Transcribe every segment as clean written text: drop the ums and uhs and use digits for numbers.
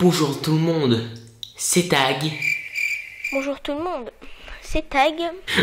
Bonjour tout le monde, c'est Tag. Bonjour tout le monde, c'est Tag.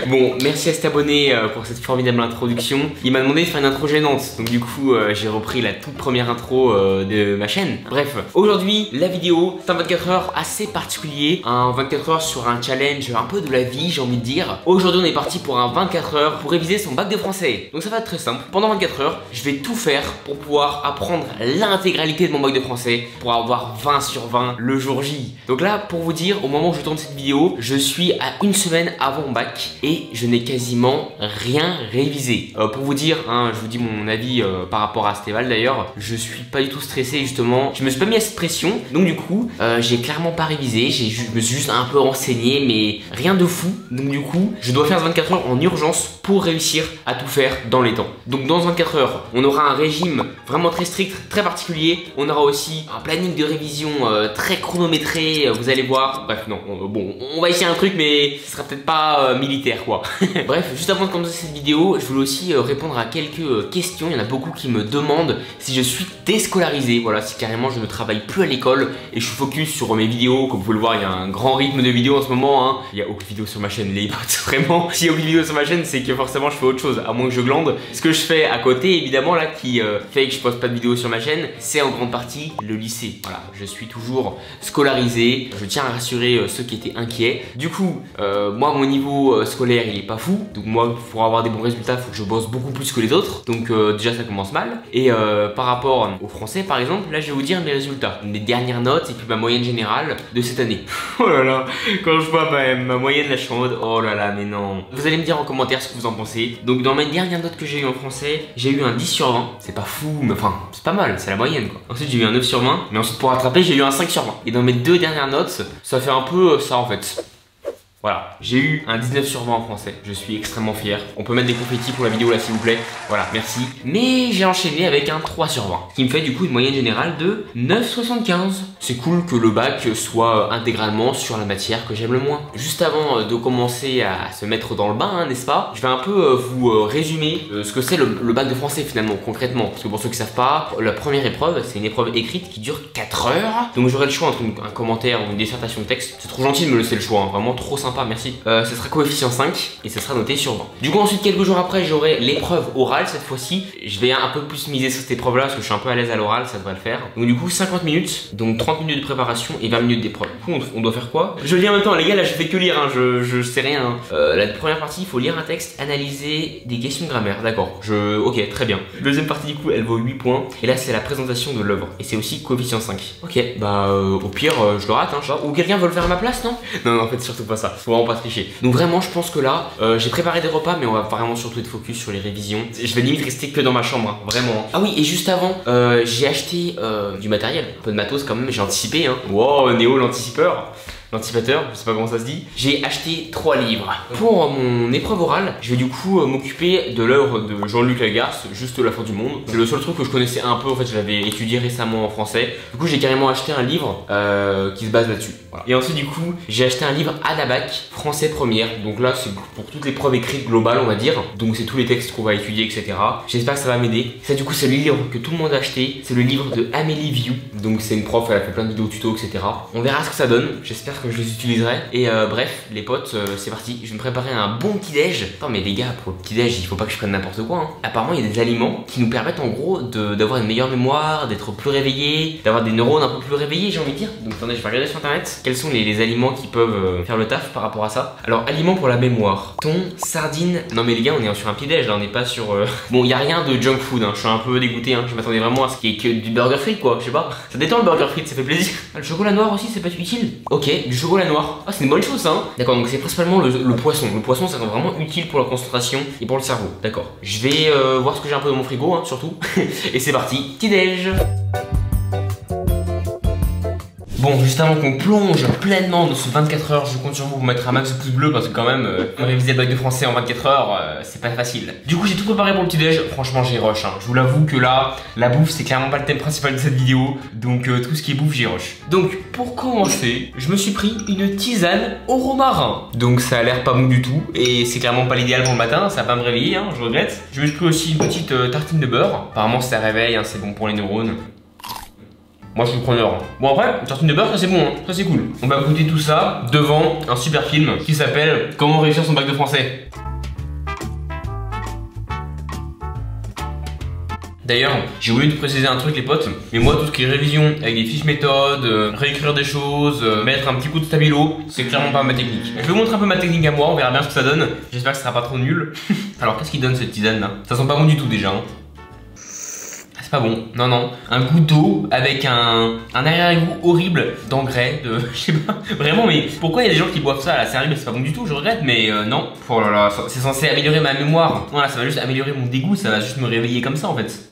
Bon, merci à cet abonné pour cette formidable introduction. Il m'a demandé de faire une intro gênante, donc du coup j'ai repris la toute première intro de ma chaîne. Bref, aujourd'hui la vidéo, c'est un 24 heures assez particulier, un 24 heures sur un challenge un peu de la vie, j'ai envie de dire. Aujourd'hui on est parti pour un 24 heures pour réviser son bac de français. Donc ça va être très simple, pendant 24 heures, je vais tout faire pour pouvoir apprendre l'intégralité de mon bac de français pour avoir 20 sur 20 le jour J. Donc là, pour vous dire, au moment où je tourne cette vidéo, je suis à une semaine avant mon bac et je n'ai quasiment rien révisé. Pour vous dire, je vous dis mon avis par rapport à Stéval d'ailleurs, je suis pas du tout stressé justement, je me suis pas mis à cette pression, donc du coup j'ai clairement pas révisé, je me suis juste un peu renseigné mais rien de fou, donc du coup je dois faire 24 heures en urgence pour réussir à tout faire dans les temps. Donc dans 24 heures, on aura un régime vraiment très strict, très particulier, on aura aussi un planning de révision très chronométré, vous allez voir, bref non, bon on va essayer un truc mais ce sera peut-être pas militaire quoi. Bref, juste avant de commencer cette vidéo, je voulais aussi répondre à quelques questions. Il y en a beaucoup qui me demandent si je suis déscolarisé. Voilà, si carrément je ne travaille plus à l'école et je suis focus sur mes vidéos. Comme vous pouvez le voir, il y a un grand rythme de vidéos en ce moment. Il n'y a aucune vidéo sur ma chaîne, les potes. Vraiment, s'il n'y a aucune vidéo sur ma chaîne, c'est que forcément je fais autre chose, à moins que je glande. Ce que je fais à côté, évidemment, là, qui fait que je poste pas de vidéos sur ma chaîne, c'est en grande partie le lycée. Voilà, je suis toujours scolarisé. Je tiens à rassurer ceux qui étaient inquiets. Du coup, moi, mon niveau scolaire il est pas fou, donc moi pour avoir des bons résultats faut que je bosse beaucoup plus que les autres, donc déjà ça commence mal. Et par rapport au français par exemple, là je vais vous dire mes résultats, mes dernières notes et puis ma moyenne générale de cette année. Oh là là, quand je vois ma moyenne là je suis en mode oh là là mais non. Vous allez me dire en commentaire ce que vous en pensez. Donc dans mes dernières notes que j'ai eu en français, j'ai eu un 10 sur 20, c'est pas fou mais enfin c'est pas mal, c'est la moyenne quoi. Ensuite j'ai eu un 9 sur 20, mais ensuite pour rattraper j'ai eu un 5 sur 20. Et dans mes deux dernières notes, ça fait un peu ça en fait. Voilà, j'ai eu un 19 sur 20 en français, je suis extrêmement fier. On peut mettre des confettis pour la vidéo là s'il vous plaît, voilà, merci. Mais j'ai enchaîné avec un 3 sur 20, qui me fait du coup une moyenne générale de 9,75. C'est cool que le bac soit intégralement sur la matière que j'aime le moins. Juste avant de commencer à se mettre dans le bain, n'est-ce pas, je vais un peu vous résumer ce que c'est le bac de français finalement, concrètement. Parce que pour ceux qui savent pas, la première épreuve, c'est une épreuve écrite qui dure 4 heures. Donc j'aurai le choix entre un commentaire ou une dissertation de texte. C'est trop gentil de me laisser le choix, vraiment trop sympa. Merci. Ce sera coefficient 5 et ce sera noté sur 20. Du coup ensuite quelques jours après j'aurai l'épreuve orale cette fois-ci. Je vais un peu plus miser sur cette épreuve là parce que je suis un peu à l'aise à l'oral, ça devrait le faire. Donc du coup 50 minutes, donc 30 minutes de préparation et 20 minutes d'épreuve. Du coup on doit faire quoi? Je lis en même temps les gars, là je fais que lire, je sais rien. La première partie il faut lire un texte, analyser des questions de grammaire, d'accord. Ok très bien. Deuxième partie du coup elle vaut 8 points et là c'est la présentation de l'œuvre et c'est aussi coefficient 5. Ok bah au pire je le rate ou quelqu'un veut le faire à ma place non? Non en fait surtout pas ça. Faut vraiment pas tricher. Donc vraiment je pense que là j'ai préparé des repas mais on va vraiment surtout être focus sur les révisions. Je vais limite rester que dans ma chambre vraiment. Ah oui et juste avant j'ai acheté du matériel, un peu de matos quand même, j'ai anticipé Wow Néo l'anticipeur. L'anticipateur, je sais pas comment ça se dit. J'ai acheté 3 livres. Pour mon épreuve orale, je vais du coup m'occuper de l'œuvre de Jean-Luc Lagarce, Juste la fin du monde. C'est le seul truc que je connaissais un peu, en fait je l'avais étudié récemment en français. Du coup j'ai carrément acheté un livre qui se base là-dessus. Voilà. Et ensuite du coup j'ai acheté un livre à la bac, français première. Donc là c'est pour toutes les preuves écrites globales on va dire. Donc c'est tous les textes qu'on va étudier etc. J'espère que ça va m'aider. Ça du coup c'est le livre que tout le monde a acheté. C'est le livre de Amélie View. Donc c'est une prof, elle a fait plein de vidéos tuto etc. On verra ce que ça donne. J'espère que je les utiliserai. Et bref, les potes, c'est parti. Je vais me préparer un bon petit déj. Attends, mais les gars, pour le petit déj, il faut pas que je prenne n'importe quoi. Apparemment, il y a des aliments qui nous permettent en gros d'avoir une meilleure mémoire, d'être plus réveillé, d'avoir des neurones un peu plus réveillés, j'ai envie de dire. Donc attendez, je vais regarder sur internet quels sont les aliments qui peuvent faire le taf par rapport à ça. Alors, aliments pour la mémoire. Thon, sardines. Non, mais les gars, on est sur un petit déj là, on n'est pas sur. Bon, il y a rien de junk food. Je suis un peu dégoûté. Je m'attendais vraiment à ce qui est que du burger frites, quoi. Je sais pas. Ça détend le burger frites, ça fait plaisir. Ah, le chocolat noir aussi, c'est pas utile. Ok, du chocolat noir. Ah c'est une bonne chose ça. D'accord, donc c'est principalement le poisson. Le poisson c'est vraiment utile pour la concentration et pour le cerveau. D'accord. Je vais voir ce que j'ai un peu dans mon frigo surtout. Et c'est parti, petit déj. Bon, juste avant qu'on plonge pleinement dans ce 24 heures, je compte sur vous mettre un max de pouces bleus parce que quand même, réviser le bac de français en 24 heures, c'est pas facile. Du coup, j'ai tout préparé pour le petit déj. Franchement, j'ai rush. Je vous l'avoue que là, la bouffe, c'est clairement pas le thème principal de cette vidéo. Donc, tout ce qui est bouffe, j'ai rush. Donc, pour commencer, je me suis pris une tisane au romarin. Donc, ça a l'air pas bon du tout. Et c'est clairement pas l'idéal pour le matin. Ça va pas me réveiller, je regrette. Je me suis pris aussi une petite tartine de beurre. Apparemment, ça réveille, c'est bon pour les neurones. Moi je suis preneur. Bon après, une tartine de beurre, ça c'est bon, hein. Ça c'est cool. On va goûter tout ça devant un super film qui s'appelle Comment réussir son bac de français. D'ailleurs, j'ai oublié de préciser un truc les potes, mais moi tout ce qui est révision avec des fiches méthodes, réécrire des choses, mettre un petit coup de stabilo, c'est clairement pas ma technique. Je vais vous montrer un peu ma technique à moi, on verra bien ce que ça donne. J'espère que ce sera pas trop nul. Alors qu'est-ce qu'il donne cette tisane là? Ça sent pas bon du tout déjà. Hein. C'est pas bon, non non. Un goût d'eau avec un arrière-goût horrible d'engrais, de... je sais pas, vraiment mais pourquoi il y a des gens qui boivent ça là? C'est horrible, c'est pas bon du tout, je regrette mais non. Oh là là, c'est censé améliorer ma mémoire. Voilà, ça va juste améliorer mon dégoût, ça va juste me réveiller comme ça en fait.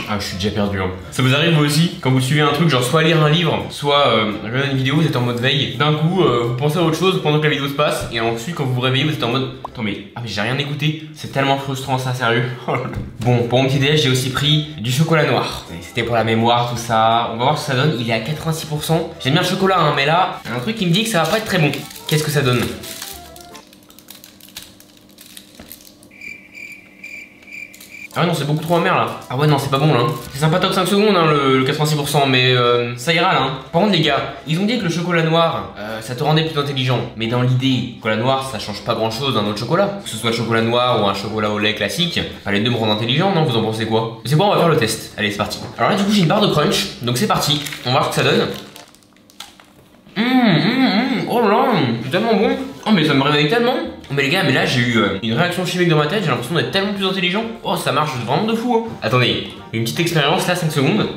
Ah, je suis déjà perdu. Hein. Ça vous arrive vous aussi quand vous suivez un truc, genre soit lire un livre, soit regarder une vidéo, vous êtes en mode veille. D'un coup, vous pensez à autre chose pendant que la vidéo se passe, et ensuite quand vous vous réveillez, vous êtes en mode attends mais j'ai rien écouté. C'est tellement frustrant ça, sérieux. Bon, pour mon petit déj, j'ai aussi pris du chocolat noir. C'était pour la mémoire, tout ça. On va voir ce que ça donne. Il est à 86%. J'aime bien le chocolat, hein, mais là, il y a un truc qui me dit que ça va pas être très bon. Qu'est-ce que ça donne? Ah ouais non c'est beaucoup trop amer là. Ah ouais non c'est pas bon là. C'est sympatoque 5 secondes hein, le 86% mais ça ira là. Hein. Par contre les gars, ils ont dit que le chocolat noir ça te rendait plus intelligent. Mais dans l'idée, le chocolat noir ça change pas grand chose d'un autre chocolat. Que ce soit le chocolat noir ou un chocolat au lait classique, les deux me rendent intelligent non? Vous en pensez quoi? C'est quoi, on va faire le test. Allez c'est parti. Alors là du coup j'ai une barre de crunch, donc c'est parti. On va voir ce que ça donne. Oh là là, c'est tellement bon. Oh mais ça me réveille tellement. Mais les gars, mais là j'ai eu une réaction chimique dans ma tête, j'ai l'impression d'être tellement plus intelligent. Oh ça marche vraiment de fou hein. Attendez, une petite expérience là, 5 secondes.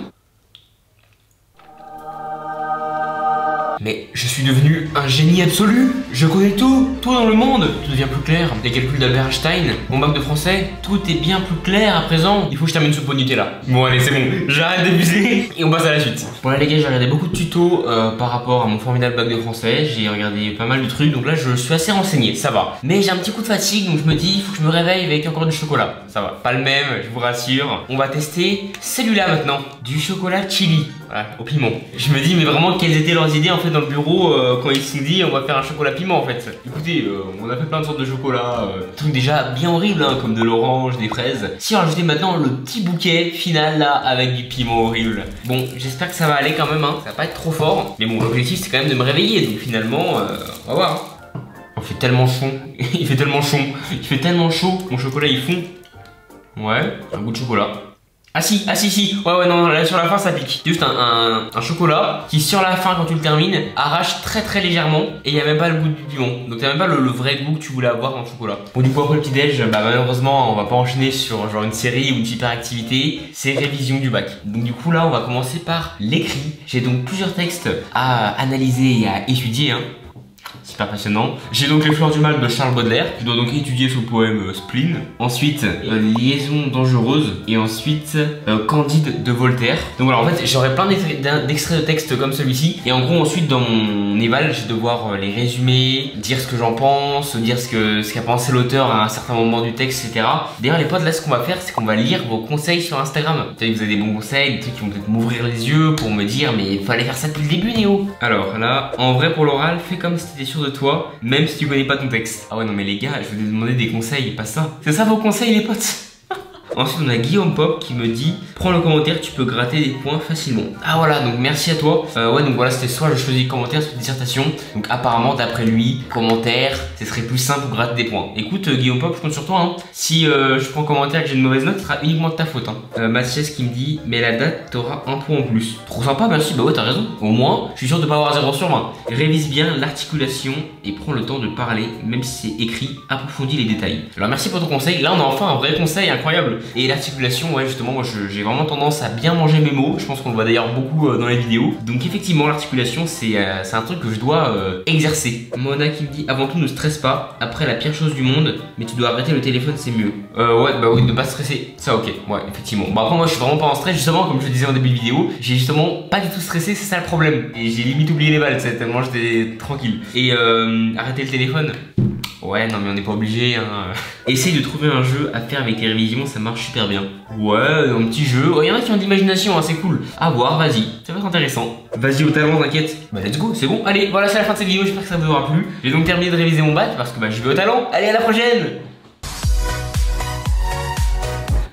Mais je suis devenu un génie absolu. Je connais tout dans le monde. Tout devient plus clair. Les calculs d'Albert Einstein, mon bac de français, tout est bien plus clair à présent. Il faut que je termine ce pot Nutella. Bon allez c'est bon, j'arrête d'abuser et on passe à la suite. Bon là les gars, j'ai regardé beaucoup de tutos par rapport à mon formidable bac de français. J'ai regardé pas mal de trucs, donc là je suis assez renseigné, ça va. Mais j'ai un petit coup de fatigue, donc je me dis il faut que je me réveille avec encore du chocolat. Ça va, pas le même, je vous rassure. On va tester celui-là maintenant, du chocolat chili. Voilà, au piment. Je me dis mais vraiment quelles étaient leurs idées en fait dans le bureau quand ils se sont dit on va faire un chocolat piment en fait. Écoutez, on a fait plein de sortes de chocolat, trucs déjà bien horribles hein, comme de l'orange, des fraises. Si on rajoutait maintenant le petit bouquet final là avec du piment horrible. Bon, j'espère que ça va aller quand même, hein. Ça va pas être trop fort. Mais bon, l'objectif c'est quand même de me réveiller, donc finalement, on va voir. Il fait tellement chaud, il fait tellement chaud, il fait tellement chaud, mon chocolat il fond. Ouais, un goût de chocolat. Ah si, ouais non, là sur la fin ça pique. C'est juste un chocolat qui sur la fin quand tu le termines arrache très légèrement et il n'y a même pas le goût du piment. Donc t'as même pas le vrai goût que tu voulais avoir dans le chocolat. Bon du coup après le petit déj, bah malheureusement on va pas enchaîner sur genre une série ou une super activité, c'est révision du bac. Donc du coup là on va commencer par l'écrit. J'ai donc plusieurs textes à analyser et à étudier hein. Super passionnant. J'ai donc Les Fleurs du Mal de Charles Baudelaire. Je dois donc étudier ce poème Spleen. Ensuite, Liaison dangereuse. Et ensuite, Candide de Voltaire. Donc voilà, en fait, j'aurai plein d'extraits de texte comme celui-ci. Et en gros, ensuite, dans mon éval, je vais devoir les résumer, dire ce que j'en pense, dire ce qu'a pensé l'auteur à un certain moment du texte, etc. D'ailleurs, les potes, là, ce qu'on va faire, c'est qu'on va lire vos conseils sur Instagram. Peut-être que vous avez des bons conseils, des trucs qui vont peut-être m'ouvrir les yeux pour me dire, mais il fallait faire ça depuis le début, Néo. Alors là, en vrai, pour l'oral, fais comme si t'étais sûr de toi, même si tu connais pas ton texte. Ah ouais non mais les gars, je vais vous demander des conseils, pas ça. C'est ça vos conseils les potes? Ensuite on a Guillaume Pop qui me dit prends le commentaire, tu peux gratter des points facilement. Ah voilà, donc merci à toi. Ouais donc voilà, c'était soit je choisis le commentaire, soit dissertation. Donc apparemment d'après lui, commentaire, ce serait plus simple pour gratter des points. Écoute Guillaume Pop, je compte sur toi hein. Si je prends commentaire et que j'ai une mauvaise note, ce sera uniquement de ta faute hein. Mathias qui me dit mais la date t'auras un point en plus. Trop sympa, merci, bah ouais t'as raison. Au moins, je suis sûr de pas avoir 0 sur 20. Révise bien l'articulation et prends le temps de parler, même si c'est écrit, approfondis les détails. Alors merci pour ton conseil, là on a enfin un vrai conseil incroyable. Et l'articulation, ouais justement, moi j'ai vraiment tendance à bien manger mes mots. Je pense qu'on le voit d'ailleurs beaucoup dans les vidéos. Donc effectivement l'articulation c'est un truc que je dois exercer. Mona qui me dit avant tout ne stresse pas. Après la pire chose du monde, mais tu dois arrêter le téléphone c'est mieux. Ouais bah oui, ne pas stresser. Ça ok, ouais effectivement. Bon après moi je suis vraiment pas en stress justement comme je le disais en début de vidéo. J'ai justement pas du tout stressé, c'est ça le problème. Et j'ai limite oublié les balles, tellement j'étais tranquille. Et arrêter le téléphone. Ouais, non mais on n'est pas obligé hein. Essaye de trouver un jeu à faire avec tes révisions, ça marche super bien. Ouais, un petit jeu. Il y en a qui ont de l'imagination, hein, c'est cool. À voir, vas-y, ça va être intéressant. Vas-y au talent, t'inquiète. Bah let's go, c'est bon. Allez, voilà, c'est la fin de cette vidéo, j'espère que ça vous aura plu. J'ai donc terminé de réviser mon bac parce que bah je vais au talent. Allez, à la prochaine.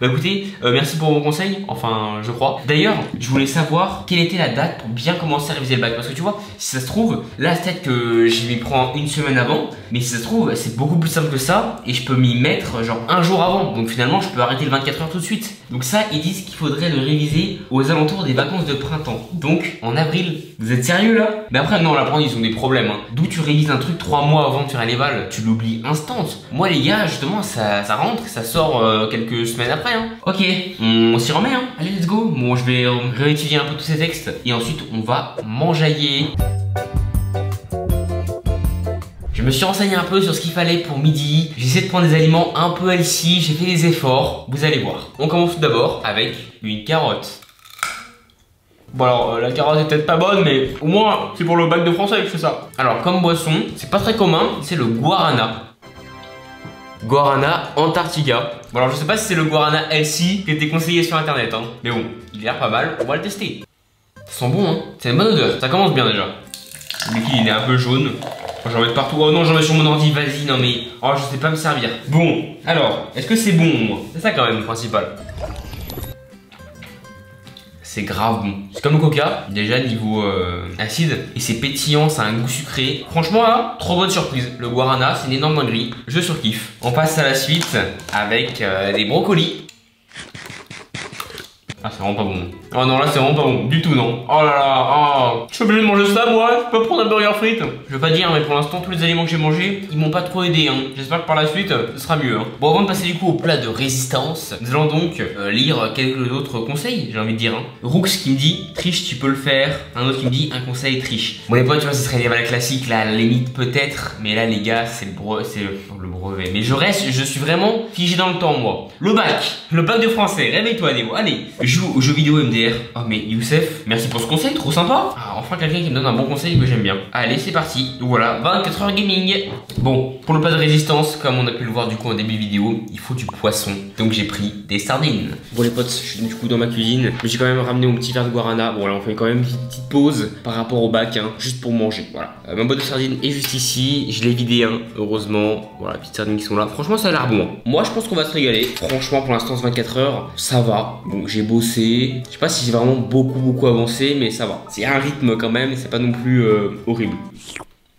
Bah écoutez, merci pour vos conseils, enfin je crois. D'ailleurs, je voulais savoir quelle était la date pour bien commencer à réviser le bac. Parce que tu vois, si ça se trouve, là peut-être que je m'y prends une semaine avant. Mais si ça se trouve, c'est beaucoup plus simple que ça. Et je peux m'y mettre genre un jour avant. Donc finalement, je peux arrêter le 24 heures tout de suite. Donc ça, ils disent qu'il faudrait le réviser aux alentours des vacances de printemps. Donc en avril. Vous êtes sérieux là? Mais après non, là ils ont des problèmes hein. D'où tu révises un truc 3 mois avant de faire les balles, tu l'oublies instant. Moi les gars, justement, ça rentre, ça sort quelques semaines après hein. Ok, on s'y remet hein. Allez, let's go. Bon, je vais réétudier un peu tous ces textes. Et ensuite, on va m'enjailler. Je me suis renseigné un peu sur ce qu'il fallait pour midi. J'essaie de prendre des aliments un peu healthy, j'ai fait des efforts. Vous allez voir. On commence tout d'abord avec une carotte. Bon alors, la carotte est peut-être pas bonne, mais au moins, c'est pour le bac de français que je fais ça. Alors, comme boisson, c'est pas très commun, c'est le guarana. Guarana Antarctica. Bon alors, je sais pas si c'est le guarana healthy qui était conseillé sur internet, hein. Mais bon, il a l'air pas mal, on va le tester. Ça sent bon, hein. C'est une bonne odeur, ça commence bien déjà. Le liquide, il est un peu jaune. J'en mets partout. Oh non, j'en mets sur mon ordi, vas-y, non mais... Oh, je sais pas me servir. Bon, alors, est-ce que c'est bon? C'est ça quand même le principal. C'est grave bon. C'est comme le coca, déjà niveau acide. Et c'est pétillant, ça a un goût sucré. Franchement là, trop bonne surprise. Le guarana, c'est une énorme dinguerie. Je surkiffe. On passe à la suite avec des brocolis. Ah, c'est vraiment pas bon. Oh non, là c'est vraiment pas bon. Du tout, non. Oh là là, oh. Je suis obligé de manger ça, moi. Je peux prendre un burger frites. Je veux pas dire, mais pour l'instant, tous les aliments que j'ai mangés, ils m'ont pas trop aidé. Hein. J'espère que par la suite, ce sera mieux. Hein. Bon, avant de passer du coup au plat de résistance, nous allons donc lire quelques autres conseils, j'ai envie de dire. Hein. Rooks qui me dit, triche, tu peux le faire. Un autre qui me dit, un conseil, triche. Bon, les potes, tu vois, ce serait les valeurs classiques, là, à la limite peut-être. Mais là, les gars, c'est le brevet. Mais je suis vraiment figé dans le temps, moi. Le bac de français. Réveille-toi, Néo. Allez, joue aux jeux vidéo MDR. Oh mais Youssef, merci pour ce conseil, trop sympa. Ah, enfin quelqu'un qui me donne un bon conseil que j'aime bien. Allez, c'est parti. Donc voilà, 24 heures gaming. Bon, pour le plat de résistance, comme on a pu le voir du coup en début de vidéo, il faut du poisson. Donc j'ai pris des sardines. Bon les potes, je suis du coup dans ma cuisine, mais j'ai quand même ramené mon petit verre de guarana. Bon là, on fait quand même une petite pause par rapport au bac, hein, juste pour manger. Voilà, ma boîte de sardines est juste ici. Je l'ai vidé, hein, heureusement. Voilà, les petites sardines qui sont là. Franchement, ça a l'air bon. Moi, je pense qu'on va se régaler. Franchement, pour l'instant, ce 24 heures, ça va. Donc j'ai bossé. Je sais pas si j'ai vraiment beaucoup avancé, mais ça va. C'est un rythme quand même, c'est pas non plus horrible.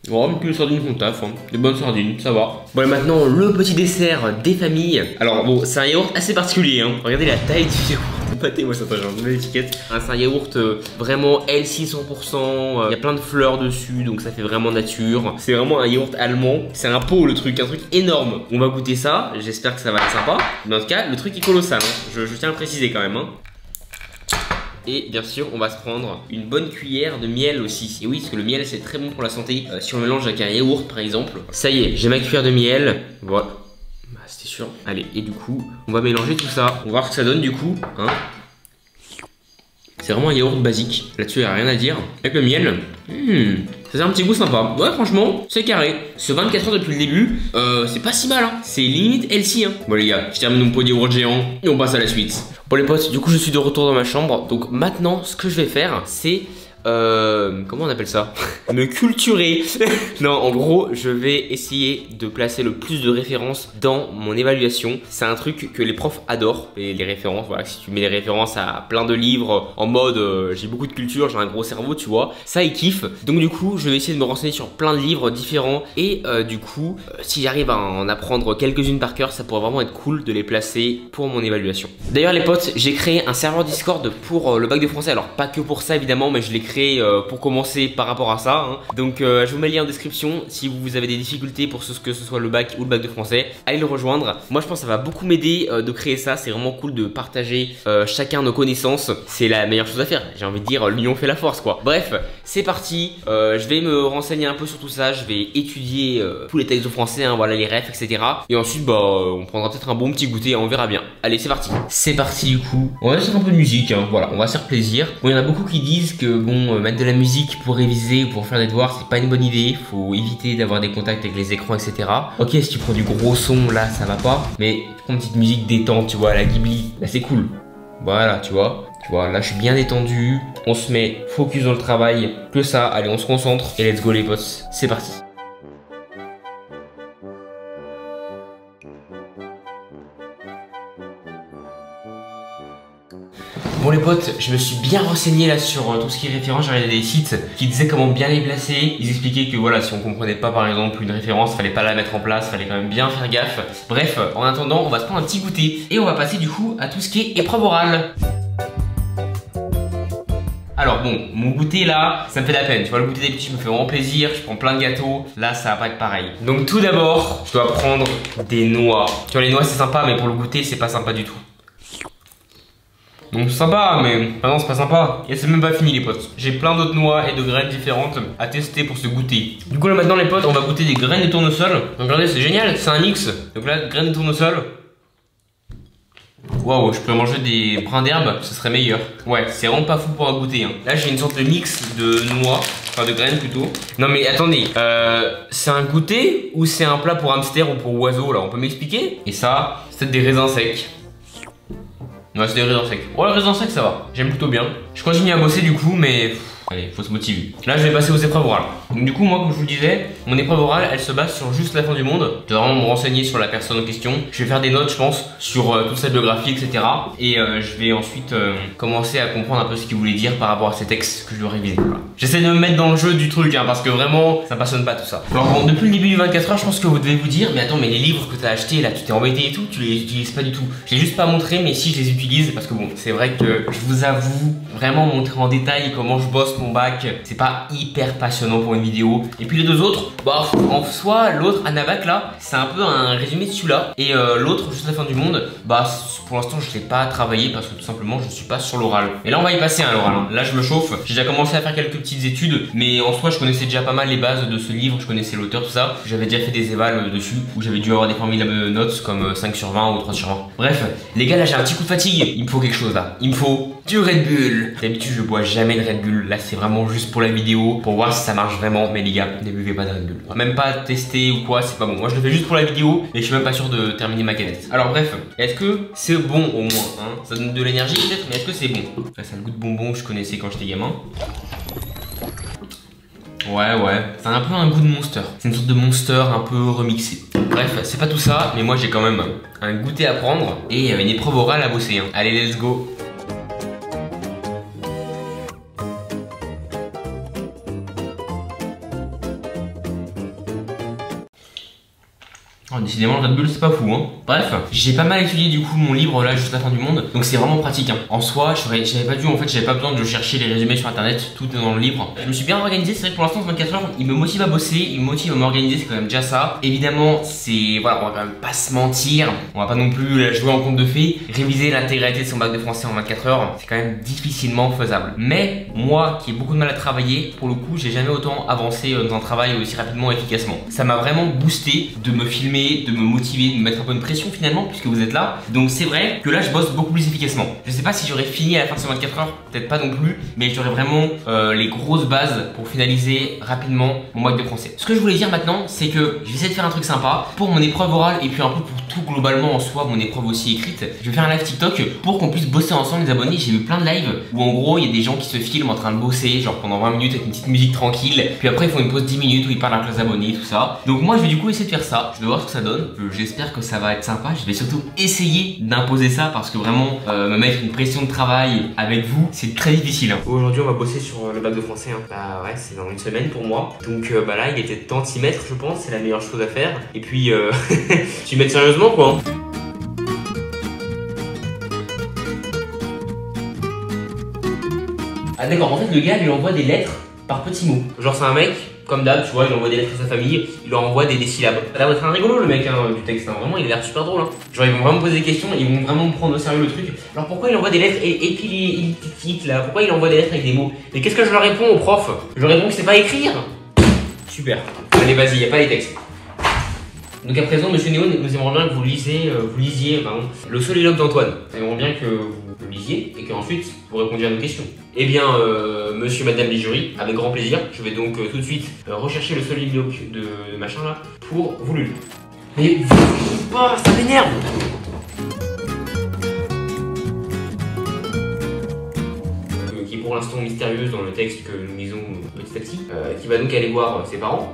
Oh, mais que les sardines qu'on taffe, hein. Des bonnes sardines, ça va. Bon, et maintenant, le petit dessert des familles. Alors, bon, c'est un yaourt assez particulier, hein. Regardez la taille du yaourt. Pâté, moi ça j'ai une nouvelle étiquette. C'est un yaourt vraiment healthy 100%. Il y a plein de fleurs dessus, donc ça fait vraiment nature. C'est vraiment un yaourt allemand. C'est un pot le truc, un truc énorme. On va goûter ça, j'espère que ça va être sympa. Mais en tout cas, le truc est colossal, hein. Je tiens à le préciser quand même, hein. Et bien sûr, on va se prendre une bonne cuillère de miel aussi. Et oui, parce que le miel, c'est très bon pour la santé. Si on mélange avec un yaourt, par exemple. Ça y est, j'ai ma cuillère de miel. Voilà. Bah, c'était sûr. Allez, et du coup, on va mélanger tout ça. On va voir ce que ça donne du coup. Hein. C'est vraiment un yaourt basique. Là-dessus, il n'y a rien à dire. Avec le miel, ça a un petit goût sympa. Ouais, franchement, c'est carré. Ce 24 heures depuis le début, c'est pas si mal. Hein. C'est limite healthy. Hein. Bon, les gars, je termine mon pot de yaourt géant et on passe à la suite. Bon, les potes, du coup, je suis de retour dans ma chambre. Donc maintenant, ce que je vais faire, c'est... comment on appelle ça? Me culturer. Non, en gros, je vais essayer de placer le plus de références dans mon évaluation. C'est un truc que les profs adorent, les références. Voilà, si tu mets des références à plein de livres en mode j'ai beaucoup de culture, j'ai un gros cerveau, tu vois, ça ils kiffent. Donc du coup, je vais essayer de me renseigner sur plein de livres différents et du coup, si j'arrive à en apprendre quelques-unes par cœur, ça pourrait vraiment être cool de les placer pour mon évaluation. D'ailleurs, les potes, j'ai créé un serveur Discord pour le bac de français. Alors pas que pour ça évidemment, mais je l'ai créé pour commencer par rapport à ça, hein. Donc je vous mets le lien en description si vous avez des difficultés pour que ce soit le bac ou le bac de français, allez le rejoindre. Moi je pense que ça va beaucoup m'aider de créer ça, c'est vraiment cool de partager chacun nos connaissances, c'est la meilleure chose à faire, j'ai envie de dire l'union fait la force quoi. Bref, c'est parti, je vais me renseigner un peu sur tout ça, je vais étudier tous les textes de français, hein, voilà les refs etc. Et ensuite bah on prendra peut-être un bon petit goûter, on verra bien. Allez c'est parti. C'est parti du coup, on va faire un peu de musique, hein. Voilà, on va se faire plaisir. Bon il y en a beaucoup qui disent que bon mettre de la musique pour réviser ou pour faire des devoirs c'est pas une bonne idée, faut éviter d'avoir des contacts avec les écrans etc. Ok si tu prends du gros son là ça va pas, mais prends une petite musique détente tu vois, la Ghibli, là c'est cool. Voilà tu vois là je suis bien détendu, on se met focus dans le travail, que ça, allez on se concentre et let's go les potes, c'est parti. Bon les potes, je me suis bien renseigné là sur tout ce qui est référence. J'ai regardé des sites qui disaient comment bien les placer. Ils expliquaient que voilà, si on comprenait pas par exemple une référence, fallait pas la mettre en place, fallait quand même bien faire gaffe. Bref, en attendant, on va se prendre un petit goûter et on va passer du coup à tout ce qui est épreuve orale. Alors bon, mon goûter là, ça me fait de la peine. Tu vois, le goûter des petits me fait vraiment plaisir. Je prends plein de gâteaux. Là, ça va pas être pareil. Donc tout d'abord, je dois prendre des noix. Tu vois, les noix c'est sympa, mais pour le goûter, c'est pas sympa du tout. Donc c'est sympa, mais ah non, c'est pas sympa. Et c'est même pas fini les potes. J'ai plein d'autres noix et de graines différentes à tester pour ce goûter. Du coup là maintenant les potes, on va goûter des graines de tournesol. Donc regardez, c'est génial, c'est un mix. Donc là, graines de tournesol. Waouh, je pourrais manger des brins d'herbe, ce serait meilleur. Ouais, c'est vraiment pas fou pour un goûter. Hein. Là, j'ai une sorte de mix de noix, enfin de graines plutôt. Non mais attendez, c'est un goûter ou c'est un plat pour hamster ou pour oiseau là? On peut m'expliquer? Et ça, c'est peut-être des raisins secs. Ouais, c'est des raisins secs. Ouais, les raisins secs, ça va. J'aime plutôt bien. Je continue à bosser du coup, mais... Allez, faut se motiver. Là, je vais passer aux épreuves orales. Donc du coup, moi, comme je vous le disais, mon épreuve orale, elle se base sur juste la fin du monde. Je dois vraiment me renseigner sur la personne en question. Je vais faire des notes, je pense, sur toute sa biographie, etc. Et je vais ensuite commencer à comprendre un peu ce qu'il voulait dire par rapport à ces textes que je dois réviser. Voilà. J'essaie de me mettre dans le jeu du truc, hein, parce que vraiment, ça me passionne pas tout ça. Alors bon, depuis le début du 24 heures, je pense que vous devez vous dire, mais attends, mais les livres que t'as achetés là, tu t'es embêté et tout, tu les utilises pas du tout. Je l'ai juste pas montré, mais si je les utilise, parce que bon, c'est vrai que je vous avoue, vraiment montrer en détail comment je bosse mon bac, c'est pas hyper passionnant pour une vidéo. Et puis les deux autres, bah en soi, l'autre, Anabac là, c'est un peu un résumé de celui-là. Et l'autre, juste la fin du monde, bah pour l'instant je l'ai pas travaillé parce que tout simplement je suis pas sur l'oral. Et là on va y passer à l'oral. Hein. Là je me chauffe, j'ai déjà commencé à faire quelques petites études, mais en soi je connaissais déjà pas mal les bases de ce livre, je connaissais l'auteur, tout ça. J'avais déjà fait des évals dessus où j'avais dû avoir des formidables notes comme 5 sur 20 ou 3 sur 20. Bref, les gars, là j'ai un petit coup de fatigue. Il me faut quelque chose là. Il me faut du Red Bull. D'habitude je bois jamais de Red Bull. Là c'est vraiment juste pour la vidéo, pour voir si ça marche vraiment. Mais les gars, ne buvez pas de Red Bull. Même pas tester ou quoi, c'est pas bon. Moi je le fais juste pour la vidéo et je suis même pas sûr de terminer ma canette. Alors bref, est-ce que c'est bon au moins hein? Ça donne de l'énergie peut-être, mais est-ce que c'est bon? Là, ça a le goût de bonbon que je connaissais quand j'étais gamin. Ouais, c'est un peu un goût de Monster. C'est une sorte de Monster un peu remixé. Bref, c'est pas tout ça, mais moi j'ai quand même un goûter à prendre et une épreuve orale à bosser. Hein. Allez, let's go. Oh, décidément le Red Bull c'est pas fou hein. Bref, j'ai pas mal étudié du coup mon livre là juste la fin du monde. Donc c'est vraiment pratique hein. En soi, j'avais pas dû en fait, j'avais pas besoin de chercher les résumés sur internet, tout est dans le livre. Je me suis bien organisé, c'est vrai que pour l'instant ce 24 heures, il me motive à bosser, il me motive à m'organiser, c'est quand même déjà ça. Évidemment, c'est voilà, on va quand même pas se mentir, on va pas non plus jouer en conte de fées, réviser l'intégralité de son bac de français en 24 heures, c'est quand même difficilement faisable. Mais moi qui ai beaucoup de mal à travailler, pour le coup, j'ai jamais autant avancé dans un travail aussi rapidement et efficacement. Ça m'a vraiment boosté de me filmer, de me motiver, de me mettre un peu de pression finalement puisque vous êtes là. Donc c'est vrai que là je bosse beaucoup plus efficacement. Je sais pas si j'aurais fini à la fin de ces 24 heures, peut-être pas non plus, mais j'aurais vraiment les grosses bases pour finaliser rapidement mon bac de français. Ce que je voulais dire maintenant, c'est que je vais essayer de faire un truc sympa pour mon épreuve orale et puis un peu pour tout globalement en soi, mon épreuve aussi écrite. Je vais faire un live TikTok pour qu'on puisse bosser ensemble les abonnés. J'ai vu plein de lives où en gros il y a des gens qui se filment en train de bosser genre pendant 20 minutes avec une petite musique tranquille, puis après ils font une pause 10 minutes où ils parlent à la classe d'abonnés, tout ça. Donc moi je vais du coup essayer de faire ça, je vais voir ce que ça donne. J'espère que ça va être sympa. Je vais surtout essayer d'imposer ça parce que vraiment me mettre une pression de travail avec vous c'est très difficile hein. Aujourd'hui on va bosser sur le bac de français hein. Bah ouais, c'est dans une semaine pour moi. Donc bah là il était temps de s'y mettre, je pense, c'est la meilleure chose à faire. Et puis s'y mettre sérieusement quoi. Ah d'accord, en fait le gars lui envoie des lettres par petits mots. Genre c'est un mec, comme d'hab, tu vois, il envoie des lettres à sa famille, il leur envoie des syllabes. Ça a l'air d'être un rigolo le mec hein, du texte, hein. Vraiment il a l'air super drôle hein. Genre ils vont vraiment me poser des questions, ils vont vraiment me prendre au sérieux le truc. Alors pourquoi il envoie des lettres et puis il tic là, pourquoi il envoie des lettres avec des mots? Et qu'est-ce que je leur réponds au prof? Je leur réponds que c'est pas écrire. Super, allez vas-y, y a pas les textes. Donc à présent, Monsieur Néon, nous aimerions bien que vous lisiez le soliloque d'Antoine. Nous aimerions bien que vous le lisiez et qu'ensuite vous répondiez à nos questions. Eh bien, monsieur, madame les jurys, avec grand plaisir, je vais donc tout de suite rechercher le soliloque de machin là pour vous le lire. Mais pas, ça m'énerve! Qui est pour l'instant mystérieuse dans le texte que nous lisons petit à petit, qui va donc aller voir ses parents.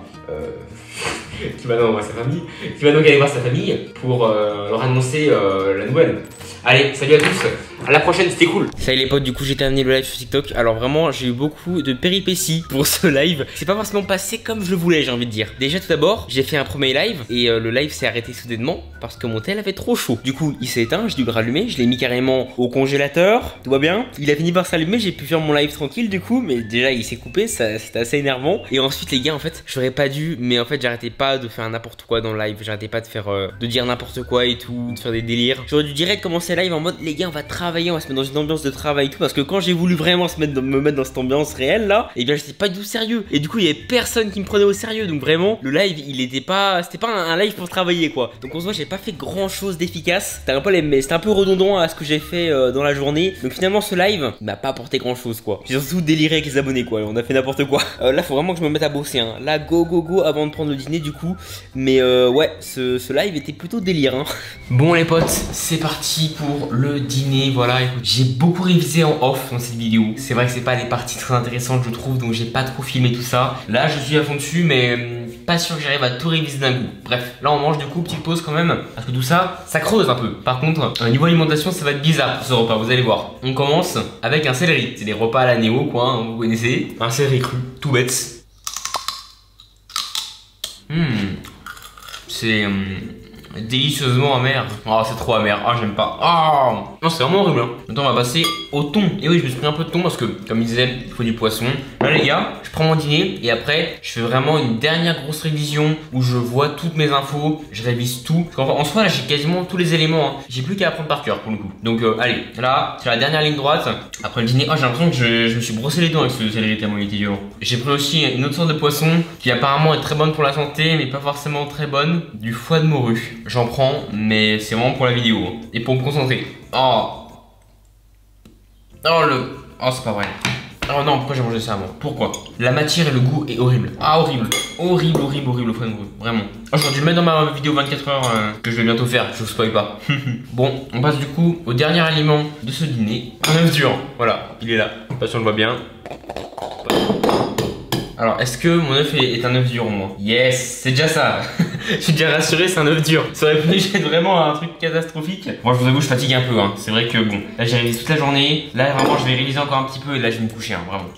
Qui va donc aller voir sa famille pour leur annoncer la nouvelle. Allez, salut à tous, À la prochaine, c'était cool. Ça y est les potes, du coup j'ai terminé le live sur TikTok. Alors vraiment j'ai eu beaucoup de péripéties pour ce live. C'est pas forcément passé comme je le voulais, j'ai envie de dire. Déjà tout d'abord, j'ai fait un premier live et le live s'est arrêté soudainement parce que mon tel avait trop chaud. Du coup il s'est éteint, j'ai dû le rallumer, je l'ai mis carrément au congélateur. Tout va bien. Il a fini par s'allumer, j'ai pu faire mon live tranquille du coup, mais déjà il s'est coupé, c'était assez énervant. Et ensuite les gars en fait, j'aurais pas dû, mais en fait j'arrêtais pas de faire n'importe quoi dans le live. J'arrêtais pas de faire, de dire n'importe quoi et tout, de faire des délires. J'aurais dû direct commencer le live en mode les gars on va travailler, on va se mettre dans une ambiance de travail et tout, parce que quand j'ai voulu vraiment me mettre dans cette ambiance réelle là, et bien j'étais pas du tout sérieux. Et du coup il y avait personne qui me prenait au sérieux, donc vraiment le live il était pas, c'était pas un live pour travailler quoi. Donc on se voit j'ai pas fait grand chose d'efficace. C'était un peu redondant à ce que j'ai fait dans la journée. Donc finalement ce live m'a pas apporté grand chose quoi. J'ai surtout déliré avec les abonnés quoi, on a fait n'importe quoi. Là faut vraiment que je me mette à bosser hein. Là go avant de prendre le dîner du coup. Mais ouais ce live était plutôt délire hein. Bon les potes, c'est parti pour le dîner. Voilà, écoute, j'ai beaucoup révisé en off dans cette vidéo. C'est vrai que c'est pas des parties très intéressantes je trouve, donc j'ai pas trop filmé tout ça. Là je suis à fond dessus mais pas sûr que j'arrive à tout réviser d'un coup. Bref, là on mange du coup, petite pause quand même, parce que tout ça, ça creuse un peu. Par contre, niveau alimentation ça va être bizarre pour ce repas, vous allez voir. On commence avec un céleri, c'est des repas à la Néo quoi, hein, vous connaissez. Un céleri cru, tout bête. C'est délicieusement amer. Oh c'est trop amer, ah j'aime pas. Oh non c'est vraiment horrible hein. Maintenant on va passer au thon. Et oui je me suis pris un peu de thon parce que comme il disait il faut du poisson. Là les gars, je prends mon dîner et après je fais vraiment une dernière grosse révision où je vois toutes mes infos, je révise tout. Parce qu'en soi là j'ai quasiment tous les éléments hein. J'ai plus qu'à apprendre par cœur pour le coup. Donc allez, là c'est la dernière ligne droite. Après le dîner, oh j'ai l'impression que je me suis brossé les dents avec ce céleri tellement il était dur. J'ai pris aussi une autre sorte de poisson qui apparemment est très bonne pour la santé mais pas forcément très bonne, du foie de morue. J'en prends mais c'est vraiment pour la vidéo hein. Et pour me concentrer. Oh c'est pas vrai. Oh non, pourquoi j'ai mangé ça moi? Pourquoi? La matière et le goût est horrible. Ah horrible. Horrible le foie de morue. Vraiment. Oh, j'aurais dû le mettre dans ma vidéo 24 heures que je vais bientôt faire, je vous spoil pas. Bon, on passe du coup au dernier aliment de ce dîner. Un œuf dur. Voilà, il est là. Je sais pas si on le voit bien. Alors, est-ce que mon œuf est un œuf dur, moi? Yes, c'est déjà ça. Je suis déjà rassuré, c'est un œuf dur. Ça aurait pu être vraiment un truc catastrophique. Moi, je vous avoue, je fatigue un peu. Hein. C'est vrai que bon, là, j'ai révisé toute la journée. Là, vraiment, je vais réviser encore un petit peu et là, je vais me coucher, hein, vraiment.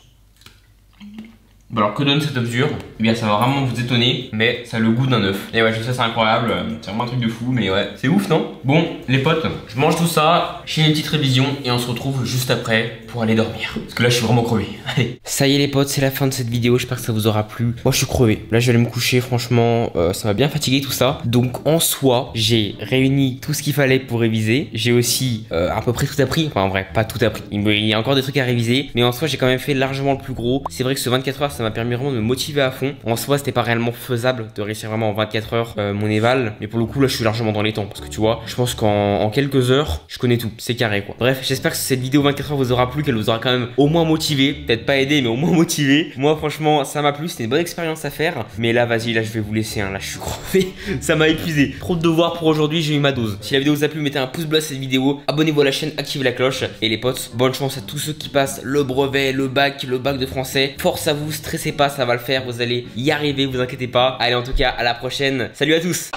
Bon alors que donne cet œuf dur? Eh bien ça va vraiment vous étonner, mais ça a le goût d'un œuf. Et ouais je sais c'est incroyable, c'est vraiment un truc de fou, mais ouais c'est ouf non? Bon les potes, je mange tout ça, je fais une petite révision et on se retrouve juste après pour aller dormir. Parce que là je suis vraiment crevé. Allez. Ça y est les potes, c'est la fin de cette vidéo, j'espère que ça vous aura plu. Moi je suis crevé, là je vais aller me coucher franchement, ça m'a bien fatigué tout ça. Donc en soi, j'ai réuni tout ce qu'il fallait pour réviser. J'ai aussi à peu près tout appris, enfin en vrai pas tout appris. Il y a encore des trucs à réviser, mais en soi j'ai quand même fait largement le plus gros. C'est vrai que ce 24 heures ça m'a permis vraiment de me motiver à fond. En soi c'était pas réellement faisable de réussir vraiment en 24 heures mon éval, mais pour le coup là je suis largement dans les temps parce que tu vois, je pense qu'en quelques heures je connais tout, c'est carré quoi. Bref, j'espère que cette vidéo 24 heures vous aura plu, qu'elle vous aura quand même au moins motivé, peut-être pas aidé mais au moins motivé. Moi franchement ça m'a plu, c'était une bonne expérience à faire, mais là vas-y, là je vais vous laisser hein. Là je suis crevé, ça m'a épuisé. Trop de devoirs pour aujourd'hui, j'ai eu ma dose. Si la vidéo vous a plu, mettez un pouce bleu à cette vidéo, abonnez-vous à la chaîne, activez la cloche et les potes, bonne chance à tous ceux qui passent le brevet, le bac de français. Force à vous, stressez pas, ça va le faire, vous allez y arriver, vous inquiétez pas. Allez en tout cas à la prochaine, salut à tous.